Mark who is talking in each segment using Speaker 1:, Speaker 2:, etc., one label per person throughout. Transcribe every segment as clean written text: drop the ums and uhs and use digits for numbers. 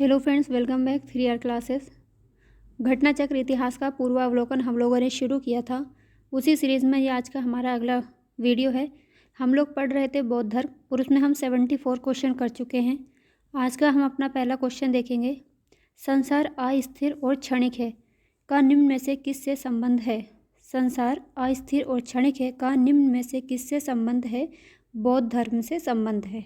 Speaker 1: Hello friends, welcome back 3R classes. घटना चक्र इतिहास का पूर्वावलोकन हम लोगों ने शुरू किया था। उसी सीरीज़ में ये आज का हमारा अगला वीडियो है। हम लोग पढ़ रहे थे बौद्ध धर्म और उसमें हम 74 क्वेश्चन कर चुके हैं। आज का हम अपना पहला क्वेश्चन देखेंगे। संसार अस्थिर और क्षणिक है का निम्न में से किससे संबंध है? संसार अस्थिर और क्षणिक है का निम्न में से किससे संबंध है? बौद्ध धर्म से संबंध है।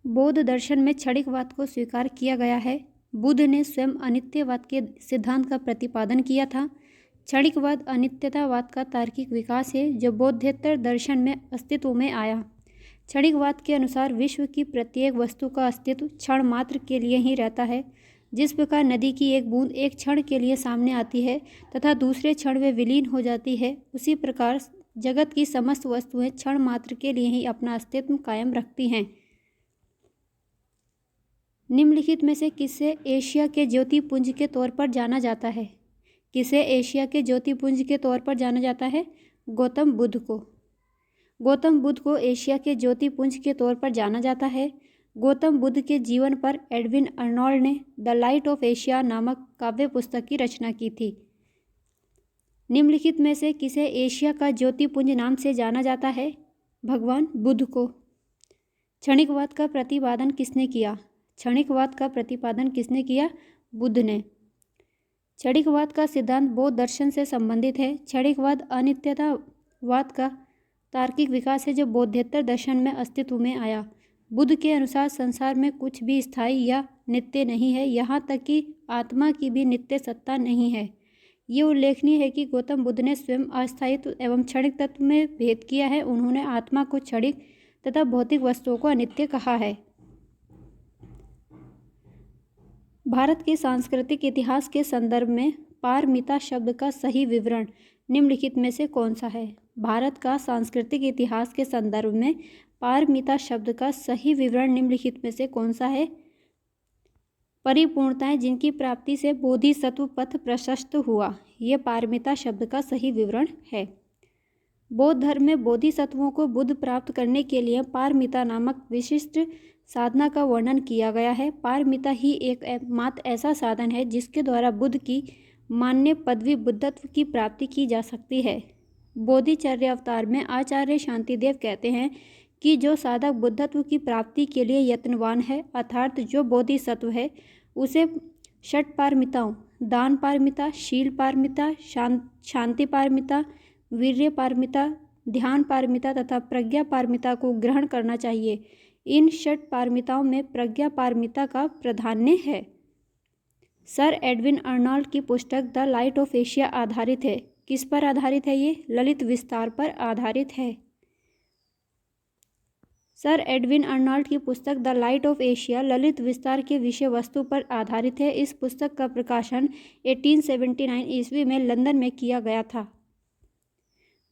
Speaker 1: बौद्ध दर्शन में क्षणिकवाद को स्वीकार किया गया है। बुद्ध ने स्वयं अनित्यवाद के सिद्धांत का प्रतिपादन किया था। क्षणिकवाद अनित्यतावाद का तार्किक विकास है जो बौद्धेतर दर्शन में अस्तित्व में आया। क्षणिकवाद के अनुसार विश्व की प्रत्येक वस्तु का अस्तित्व क्षण मात्र के लिए ही रहता है। जिस प्रकार नदी की एक बूंद एक क्षण के लिए सामने आती है तथा दूसरे क्षण में विलीन हो जाती है, उसी प्रकार जगत की समस्त वस्तुएं क्षण मात्र के लिए ही अपना अस्तित्व कायम रखती हैं। निम्नलिखित में से किसे एशिया के ज्योतिपुंज के तौर पर जाना जाता है? किसे एशिया के ज्योतिपुंज के तौर पर जाना जाता है? गौतम बुद्ध को। गौतम बुद्ध को एशिया के ज्योतिपुंज के तौर पर जाना जाता है। गौतम बुद्ध के जीवन पर एडविन अर्नोल्ड ने द लाइट ऑफ एशिया नामक काव्य पुस्तक की रचना की थी। निम्नलिखित में से किसे एशिया का ज्योतिपुंज नाम से जाना जाता है? भगवान बुद्ध को। क्षणिकवाद का प्रतिपादन किसने किया? क्षणिकवाद का प्रतिपादन किसने किया? बुद्ध ने। क्षणिकवाद का सिद्धांत बौद्ध दर्शन से संबंधित है। क्षणिकवाद अनित्यतावाद का तार्किक विकास है जो बौद्धेतर दर्शन में अस्तित्व में आया। बुद्ध के अनुसार संसार में कुछ भी स्थायी या नित्य नहीं है, यहाँ तक कि आत्मा की भी नित्य सत्ता नहीं है। ये उल्लेखनीय है कि गौतम बुद्ध ने स्वयं अस्थायित्व एवं क्षणिक तत्व में भेद किया है। उन्होंने आत्मा को क्षणिक तथा भौतिक वस्तुओं को अनित्य कहा है। भारत के सांस्कृतिक इतिहास के संदर्भ में पारमिता शब्द का सही विवरण निम्नलिखित में से कौन सा है? भारत का सांस्कृतिक इतिहास के संदर्भ में पारमिता शब्द का सही विवरण निम्नलिखित में से कौन सा है? परिपूर्णताएं जिनकी प्राप्ति से बोधिसत्व पथ प्रशस्त हुआ, ये पारमिता शब्द का सही विवरण है। बौद्ध धर्म में बोधिसत्वों को बुद्ध प्राप्त करने के लिए पारमिता नामक विशिष्ट साधना का वर्णन किया गया है। पारमिता ही एकमात्र ऐसा साधन है जिसके द्वारा बुद्ध की मान्य पदवी बुद्धत्व की प्राप्ति की जा सकती है। बोधिचर्य अवतार में आचार्य शांतिदेव कहते हैं कि जो साधक बुद्धत्व की प्राप्ति के लिए यत्नवान है, अर्थात जो बोधिसत्व है, उसे षट पारमिताओं दान पारमिता, शील पारमिता, शांति पारमिता, वीर्य पारमिता, ध्यान पारमिता तथा प्रज्ञा पारमिता को ग्रहण करना चाहिए। इन षट पारमिताओं में प्रज्ञा पारमिता का प्राधान्य है। सर एडविन अर्नोल्ड की पुस्तक द लाइट ऑफ एशिया आधारित है। किस पर आधारित है? ये ललित विस्तार पर आधारित है। सर एडविन अर्नोल्ड की पुस्तक the light of Asia Lalit विस्तार के विषय वस्तु पर आधारित है। इस पुस्तक का प्रकाशन 1879 ईस्वी में लंदन में किया गया था।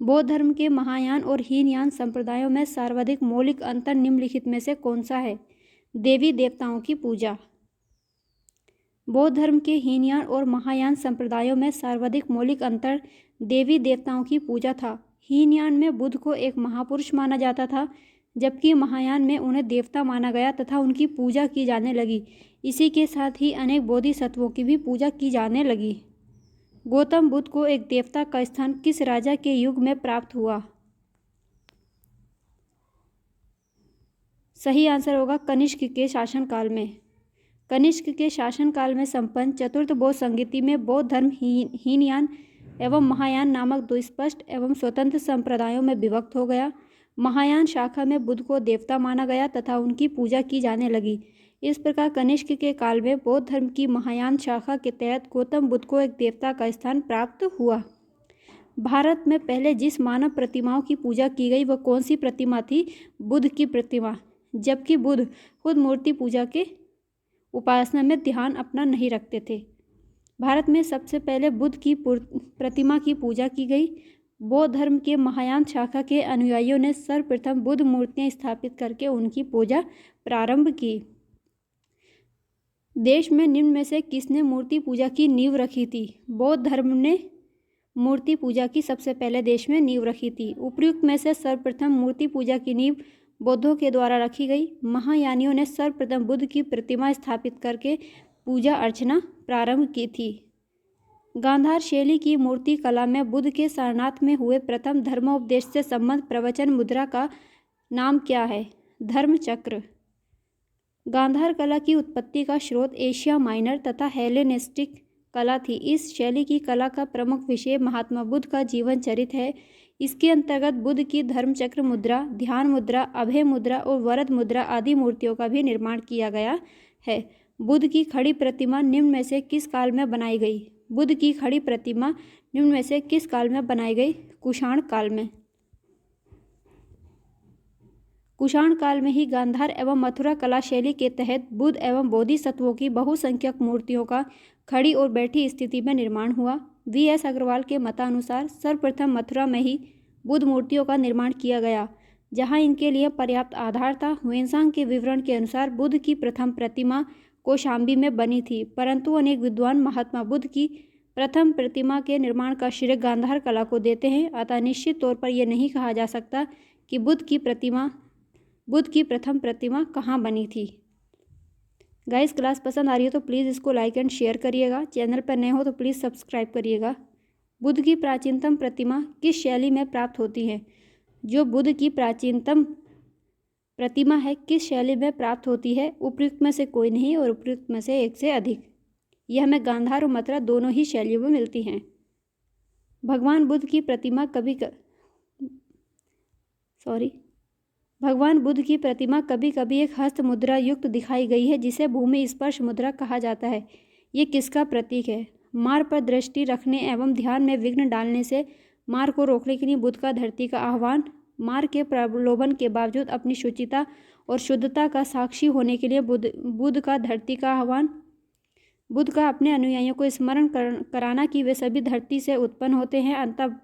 Speaker 1: बौद्ध धर्म के महायान और हीनयान संप्रदायों में सर्वाधिक मौलिक अंतर निम्नलिखित में से कौन सा है? देवी देवताओं की पूजा। बौद्ध धर्म के हीनयान और महायान संप्रदायों में सर्वाधिक मौलिक अंतर देवी देवताओं की पूजा था। हीनयान में बुद्ध को एक महापुरुष माना जाता था, जबकि महायान में उन्हें देवता माना गया तथा उनकी पूजा की जाने लगी। इसी के साथ ही अनेक बोधिसत्वों की भी पूजा की जाने लगी। गौतम बुद्ध को एक देवता का स्थान किस राजा के युग में प्राप्त हुआ? सही आंसर होगा कनिष्क के शासनकाल में। कनिष्क के शासनकाल में संपन्न चतुर्थ बौद्ध संगीति में बौद्ध धर्म हीनयान एवं महायान नामक दो स्पष्ट एवं स्वतंत्र संप्रदायों में विभक्त हो गया। महायान शाखा में बुद्ध को देवता माना गया तथा उनकी पूजा की जाने लगी। इस प्रकार कनिष्क के काल में बौद्ध धर्म की महायान शाखा के तहत गौतम बुद्ध को एक देवता का स्थान प्राप्त हुआ। भारत में पहले जिस मानव प्रतिमाओं की पूजा की गई वह कौन सी प्रतिमा थी? बुद्ध की प्रतिमा, जबकि बुद्ध खुद मूर्ति पूजा के उपासना में ध्यान अपना नहीं रखते थे। भारत में सबसे पहले बुद्ध की प्रतिमा की पूजा की गई। बौद्ध धर्म के महायान शाखा के अनुयायियों ने सर्वप्रथम बुद्ध मूर्तियां स्थापित करके उनकी पूजा प्रारंभ की। देश में निम्न में से किसने मूर्ति पूजा की नींव रखी थी? बौद्ध धर्म ने मूर्ति पूजा की सबसे पहले देश में नींव रखी थी। उपर्युक्त में से सर्वप्रथम मूर्ति पूजा की नींव बौद्धों के द्वारा रखी गई। महायानियों ने सर्वप्रथम बुद्ध की प्रतिमा स्थापित करके पूजा अर्चना प्रारंभ की थी। गांधार शैली की मूर्ति कला में बुद्ध के सारनाथ में हुए प्रथम धर्मोपदेश से संबंध प्रवचन मुद्रा का नाम क्या है? धर्मचक्र। गांधार कला की उत्पत्ति का स्रोत एशिया माइनर तथा हेलेनिस्टिक कला थी। इस शैली की कला का प्रमुख विषय महात्मा बुद्ध का जीवन चरित्र है। इसके अंतर्गत बुद्ध की धर्मचक्र मुद्रा, ध्यान मुद्रा, अभय मुद्रा और वरद मुद्रा आदि मूर्तियों का भी निर्माण किया गया है। बुद्ध की खड़ी प्रतिमा निम्न में से किस काल में बनाई गई? बुद्ध की खड़ी प्रतिमा निम्न में से किस काल में बनाई गई? कुषाण काल में। कुषाण काल में ही गांधार एवं मथुरा कला शैली के तहत बुद्ध एवं बोधिसत्वों की बहुसंख्यक मूर्तियों का खड़ी और बैठी स्थिति में निर्माण हुआ। V.S. अग्रवाल के मतानुसार सर्वप्रथम मथुरा में ही बुद्ध मूर्तियों का निर्माण किया गया, जहां इनके लिए पर्याप्त आधार था। ह्वेनसांग के विवरण के अनुसार बुद्ध की प्रथम प्रतिमा कौशाम्बी में बनी थी, परंतु अनेक विद्वान महात्मा बुद्ध की प्रथम प्रतिमा के निर्माण का श्रेय गांधार कला को देते हैं। अतः निश्चित तौर पर यह नहीं कहा जा सकता कि बुद्ध की प्रथम प्रतिमा कहाँ बनी थी। गाइस, क्लास पसंद आ रही हो तो प्लीज़ इसको लाइक एंड शेयर करिएगा। चैनल पर नए हो तो प्लीज़ सब्सक्राइब करिएगा। बुद्ध की प्राचीनतम प्रतिमा किस शैली में प्राप्त होती है? जो बुद्ध की प्राचीनतम प्रतिमा है किस शैली में प्राप्त होती है? उपयुक्त में से कोई नहीं और उपयुक्त में से एक से अधिक। यह हमें गांधार और मथुरा दोनों ही शैलियों में मिलती हैं। भगवान बुद्ध की प्रतिमा कभी कभी एक हस्त मुद्रा युक्त दिखाई गई है, जिसे भूमि स्पर्श मुद्रा कहा जाता है। ये किसका प्रतीक है? मार पर दृष्टि रखने एवं ध्यान में विघ्न डालने से मार को रोकने के लिए बुद्ध का धरती का आह्वान। मार के प्रलोभन के बावजूद अपनी शुचिता और शुद्धता का साक्षी होने के लिए बुद्ध का धरती का आह्वान। बुद्ध का अपने अनुयायियों को स्मरण कराना कि वे सभी धरती से उत्पन्न होते हैं, अंततः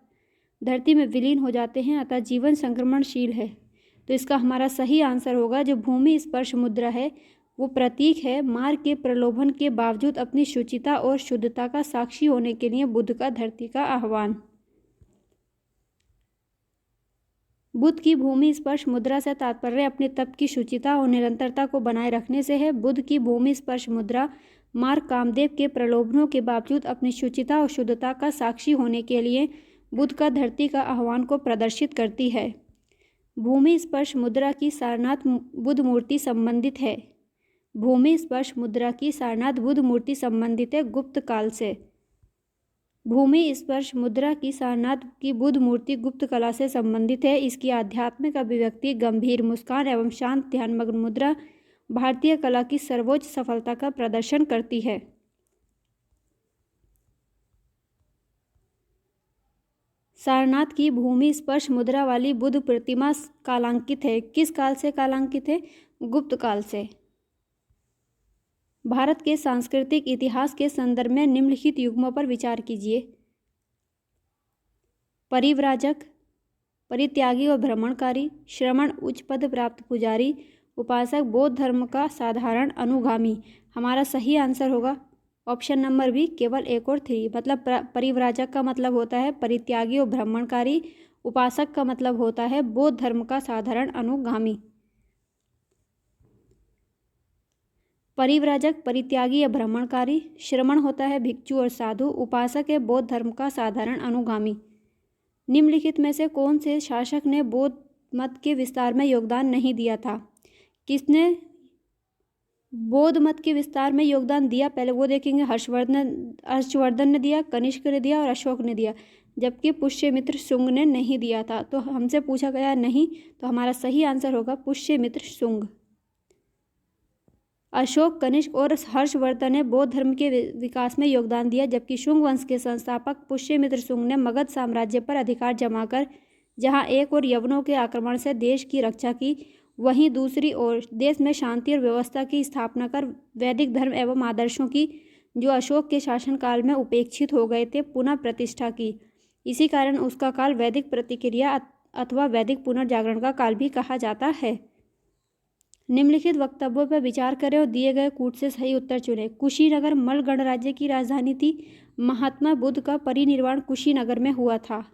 Speaker 1: धरती में विलीन हो जाते हैं, अतः जीवन संक्रमणशील है। तो इसका हमारा सही आंसर होगा जो भूमि स्पर्श मुद्रा है, वो प्रतीक है मार के प्रलोभन के बावजूद अपनी शुचिता और शुद्धता का साक्षी होने के लिए बुद्ध का धरती का आह्वान। बुद्ध की भूमि स्पर्श मुद्रा से तात्पर्य अपने तप की शुचिता और निरंतरता को बनाए रखने से है। बुद्ध की भूमि स्पर्श मुद्रा मार कामदेव के प्रलोभनों के बावजूद अपनी शुचिता और शुद्धता का साक्षी होने के लिए बुद्ध का धरती का आह्वान को प्रदर्शित करती है। भूमि स्पर्श मुद्रा की सारनाथ बुद्ध मूर्ति संबंधित है। भूमि स्पर्श मुद्रा की सारनाथ बुद्ध मूर्ति संबंधित है गुप्त काल से। भूमि स्पर्श मुद्रा की सारनाथ की बुद्ध मूर्ति गुप्त कला से संबंधित है। इसकी आध्यात्मिक अभिव्यक्ति गंभीर मुस्कान एवं शांत ध्यानमग्न मुद्रा भारतीय कला की सर्वोच्च सफलता का प्रदर्शन करती है। सारनाथ की भूमि स्पर्श मुद्रा वाली बुद्ध प्रतिमा कालांकित है। किस काल से कालांकित है? गुप्त काल से। भारत के सांस्कृतिक इतिहास के संदर्भ में निम्नलिखित युग्मों पर विचार कीजिए। परिव्राजक, परित्यागी और भ्रमणकारी, श्रमण, उच्च पद प्राप्त पुजारी, उपासक, बौद्ध धर्म का साधारण अनुगामी। हमारा सही आंसर होगा ऑप्शन नंबर बी, केवल 1 और 3। मतलब परिव्राजक का मतलब होता है परित्यागी और भ्रमणकारी, उपासक का मतलब होता है बौद्ध धर्म का साधारण अनुगामी। परिव्राजक, परित्यागी या भ्रमणकारी, श्रमण होता है भिक्षु और साधु, उपासक है बौद्ध धर्म का साधारण अनुगामी। निम्नलिखित में से कौन से शासक ने बौद्ध मत के विस्तार में योगदान नहीं दिया था? किसने बौद्ध मत के विस्तार में योगदान दिया? पहले वो देखेंगे। हर्षवर्धन ने दिया, कनिष्क ने दिया और अशोक ने दिया, जबकि पुष्यमित्र शुंग ने नहीं दिया था। तो हमसे पूछा गया नहीं, तो हमारा सही आंसर होगा पुष्यमित्र शुंग। अशोक, कनिष्क और हर्षवर्धन ने बौद्ध धर्म के विकास में योगदान दिया, जबकि शुंग वंश के संस्थापक पुष्यमित्र शुंग ने मगध साम्राज्य पर अधिकार जमाकर जहां एक और यवनों के आक्रमण से देश की रक्षा की, वहीं दूसरी ओर देश में शांति और व्यवस्था की स्थापना कर वैदिक धर्म एवं आदर्शों की, जो अशोक के शासनकाल में उपेक्षित हो गए थे, पुनः प्रतिष्ठा की। इसी कारण उसका काल वैदिक प्रतिक्रिया अथवा वैदिक पुनर्जागरण का काल भी कहा जाता है। निम्नलिखित वक्तव्यों पर विचार करें और दिए गए कूट से सही उत्तर चुनें। कुशीनगर मल्ल गणराज्य की राजधानी थी। महात्मा बुद्ध का परिनिर्वाण कुशीनगर में हुआ था।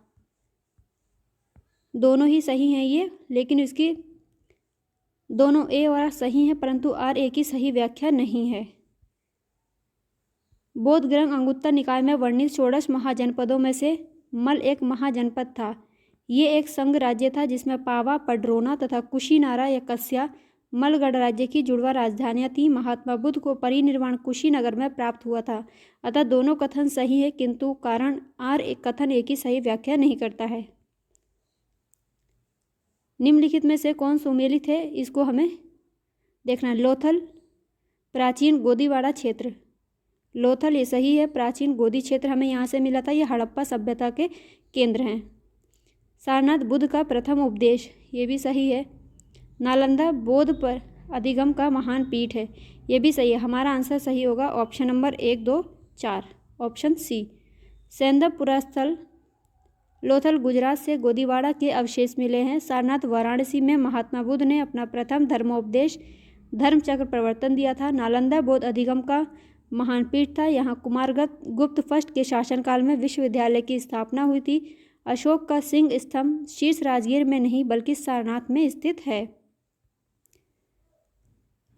Speaker 1: दोनों ही सही हैं ये, लेकिन इसकी दोनों ए और आर सही हैं, परंतु आर ए की सही व्याख्या नहीं है। बौद्ध ग्रंथ अंगुत्तर निकाय में वर्णित षोडश महाजनपदों में से मल एक महाजनपद था। ये एक संघ राज्य था जिसमें पावा, पडरौना तथा कुशीनारा या कस्या मल गणराज्य की जुड़वा राजधानियां थीं। महात्मा बुद्ध को परिनिर्वाण कुशीनगर में प्राप्त हुआ था। अतः दोनों कथन सही है, किंतु कारण आर एक कथन एक ही सही व्याख्या नहीं करता है। निम्नलिखित में से कौन सुमेलित है, इसको हमें देखना है। लोथल प्राचीन गोदीवाड़ा क्षेत्र, लोथल ये सही है। प्राचीन गोदी क्षेत्र हमें यहाँ से मिला था, ये हड़प्पा सभ्यता के केंद्र हैं। सारनाथ बुद्ध का प्रथम उपदेश, ये भी सही है। नालंदा बौद्ध पर अधिगम का महान पीठ है, ये भी सही है। हमारा आंसर सही होगा ऑप्शन नंबर 1, 2, 4, ऑप्शन सी। सैंदव पुरास्थल लोथल गुजरात से गोदीवाड़ा के अवशेष मिले हैं। सारनाथ वाराणसी में महात्मा बुद्ध ने अपना प्रथम धर्मोपदेश धर्मचक्र प्रवर्तन दिया था। नालंदा बौद्ध अधिगम का महान पीठ था। यहाँ कुमारगुप्त फर्स्ट के शासनकाल में विश्वविद्यालय की स्थापना हुई थी। अशोक का सिंह स्तंभ शीर्ष राजगीर में नहीं बल्कि सारनाथ में स्थित है।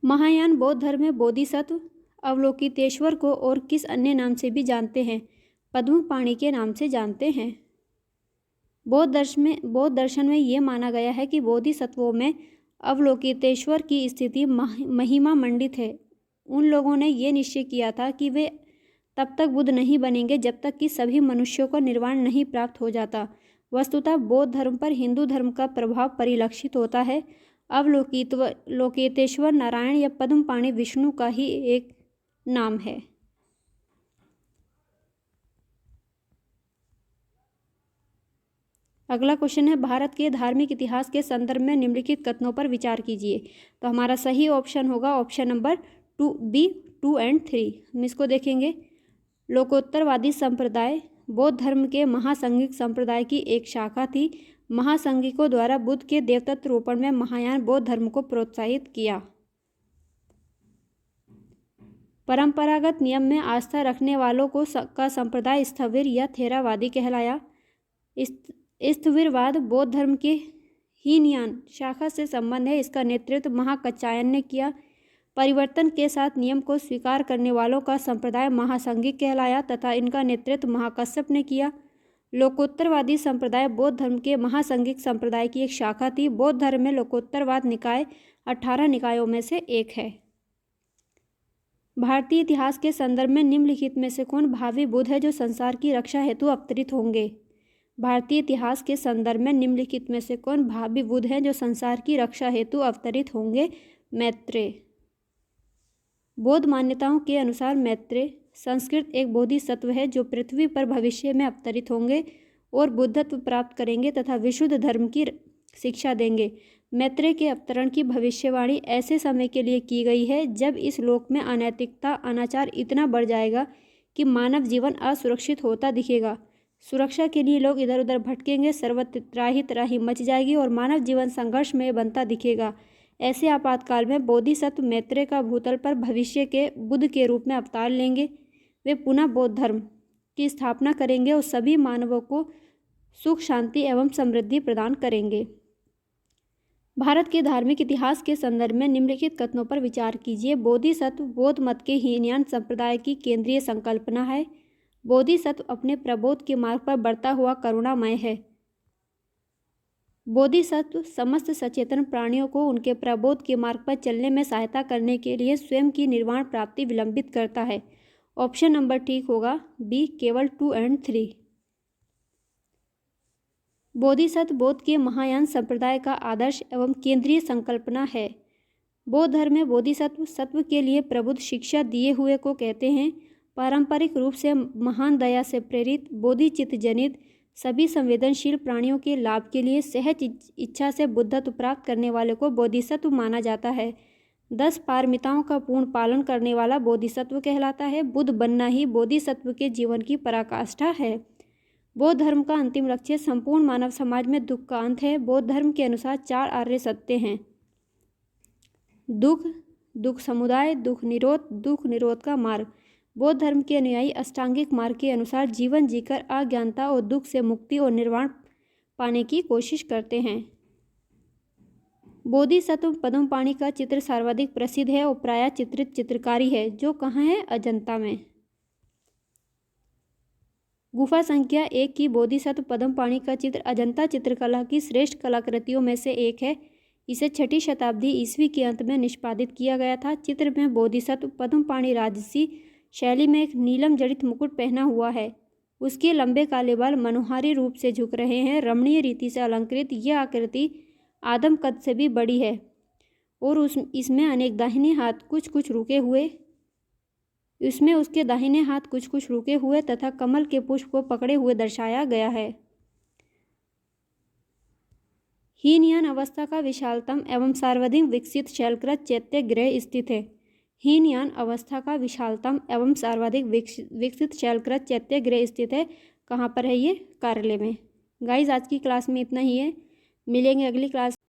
Speaker 1: महायान बौद्ध धर्म में बोधिसत्व अवलोकितेश्वर को और किस अन्य नाम से भी जानते हैं? पद्मपाणि के नाम से जानते हैं। बौद्ध दर्शन में ये माना गया है कि बोधिसत्वों में अवलोकितेश्वर की स्थिति महिमा मंडित है। उन लोगों ने ये निश्चय किया था कि वे तब तक बुद्ध नहीं बनेंगे जब तक कि सभी मनुष्यों को निर्वाण नहीं प्राप्त हो जाता। वस्तुतः बौद्ध धर्म पर हिंदू धर्म का प्रभाव परिलक्षित होता है। अवलोकितेश्वर नारायण या पद्मपाणि विष्णु का ही एक नाम है। अगला क्वेश्चन है, भारत के धार्मिक इतिहास के संदर्भ में निम्नलिखित कथनों पर विचार कीजिए। तो हमारा सही ऑप्शन होगा ऑप्शन नंबर 2 और 3। हम इसको देखेंगे। लोकोत्तरवादी संप्रदाय बौद्ध धर्म के महासंघिक संप्रदाय की एक शाखा थी। महासंघिकों द्वारा बुद्ध के देवतत्वरोपण में महायान बौद्ध धर्म को प्रोत्साहित किया। परंपरागत नियम में आस्था रखने वालों का संप्रदाय स्थविर या थेरावादी कहलाया। स्थविरवाद बौद्ध धर्म के हीनयान शाखा से संबंध है। इसका नेतृत्व महाकच्चायन ने किया। परिवर्तन के साथ नियम को स्वीकार करने वालों का संप्रदाय महासंघिक कहलाया तथा इनका नेतृत्व महाकश्यप ने किया। लोकोत्तरवादी संप्रदाय बौद्ध धर्म के महासंघिक संप्रदाय की एक शाखा थी। बौद्ध धर्म में लोकोत्तरवाद निकाय 18 निकायों में से एक है। भारतीय इतिहास के संदर्भ में निम्नलिखित में से कौन भावी बुद्ध है जो संसार की रक्षा हेतु अवतरित होंगे? भारतीय इतिहास के संदर्भ में निम्नलिखित में से कौन भावी बुद्ध है जो संसार की रक्षा हेतु अवतरित होंगे? मैत्रेय। बौद्ध मान्यताओं के अनुसार मैत्रेय संस्कृत एक बोधिसत्व है जो पृथ्वी पर भविष्य में अवतरित होंगे और बुद्धत्व प्राप्त करेंगे तथा विशुद्ध धर्म की शिक्षा देंगे। मैत्रेय के अवतरण की भविष्यवाणी ऐसे समय के लिए की गई है जब इस लोक में अनैतिकता अनाचार इतना बढ़ जाएगा कि मानव जीवन असुरक्षित होता दिखेगा। सुरक्षा के लिए लोग इधर उधर भटकेंगे, सर्वत्र त्राही त्राही मच जाएगी और मानव जीवन संघर्ष में बनता दिखेगा। ऐसे आपातकाल में बोधिसत्व मैत्रेय का भूतल पर भविष्य के बुद्ध के रूप में अवतार लेंगे। वे पुनः बौद्ध धर्म की स्थापना करेंगे और सभी मानवों को सुख शांति एवं समृद्धि प्रदान करेंगे। भारत के धार्मिक इतिहास के संदर्भ में निम्नलिखित कथनों पर विचार कीजिए। बोधिसत्व बौद्ध मत के हीनयान संप्रदाय की केंद्रीय संकल्पना है। बोधिसत्व अपने प्रबोध के मार्ग पर बढ़ता हुआ करुणामय है। बोधिसत्व समस्त सचेतन प्राणियों को उनके प्रबोध के मार्ग पर चलने में सहायता करने के लिए स्वयं की निर्वाण प्राप्ति विलंबित करता है। ऑप्शन नंबर ठीक होगा बी, केवल 2 और 3। बोधिसत्व बौद्ध के महायान संप्रदाय का आदर्श एवं केंद्रीय संकल्पना है। बौद्ध धर्म में बोधिसत्व सत्व के लिए प्रबुद्ध शिक्षा दिए हुए को कहते हैं। पारंपरिक रूप से महान दया से प्रेरित बोधिचित्त जनित सभी संवेदनशील प्राणियों के लाभ के लिए सहज इच्छा से बुद्धत्व प्राप्त करने वाले को बोधिसत्व माना जाता है। 10 पारमिताओं का पूर्ण पालन करने वाला बोधिसत्व कहलाता है। बुद्ध बनना ही बोधिसत्व के जीवन की पराकाष्ठा है। बौद्ध धर्म का अंतिम लक्ष्य संपूर्ण मानव समाज में दुख का अंत है। बौद्ध धर्म के अनुसार 4 आर्य सत्य हैं: दुख, दुख समुदाय, दुख निरोध का मार्ग। बौद्ध धर्म के अनुयायी अष्टांगिक मार्ग के अनुसार जीवन जीकर अज्ञानता और दुख से मुक्ति और निर्वाण पाने की कोशिश करते हैं। बोधिसत्व पद्मपाणि का चित्र सर्वाधिक प्रसिद्ध है और प्रायः चित्रित चित्रकारी है, जो कहाँ है? अजंता में। गुफा संख्या 1 की बोधिसत्व पद्मपाणि का चित्र अजंता चित्रकला की श्रेष्ठ कलाकृतियों में से एक है। इसे 6ठी शताब्दी ईस्वी के अंत में निष्पादित किया गया था। चित्र में बोधिसत्व पद्मपाणि राजसी शैली में एक नीलम जड़ित मुकुट पहना हुआ है। उसके लंबे काले बाल मनोहारी रूप से झुक रहे हैं। रमणीय रीति से अलंकृत यह आकृति आदम कद से भी बड़ी है और इसमें अनेक दाहिने हाथ कुछ कुछ रुके हुए तथा कमल के पुष्प को पकड़े हुए दर्शाया गया है। हीनयान अवस्था का विशालतम एवं सर्वाधिक विकसित शैलकृत चैत्य गृह स्थित है। हीनयान अवस्था का विशालतम एवं सर्वाधिक विकसित शैलकृत चैत्य गृह स्थित है। कहाँ पर है ये? कार्यालय में। गाइज आज की क्लास में इतना ही है। मिलेंगे अगली क्लास।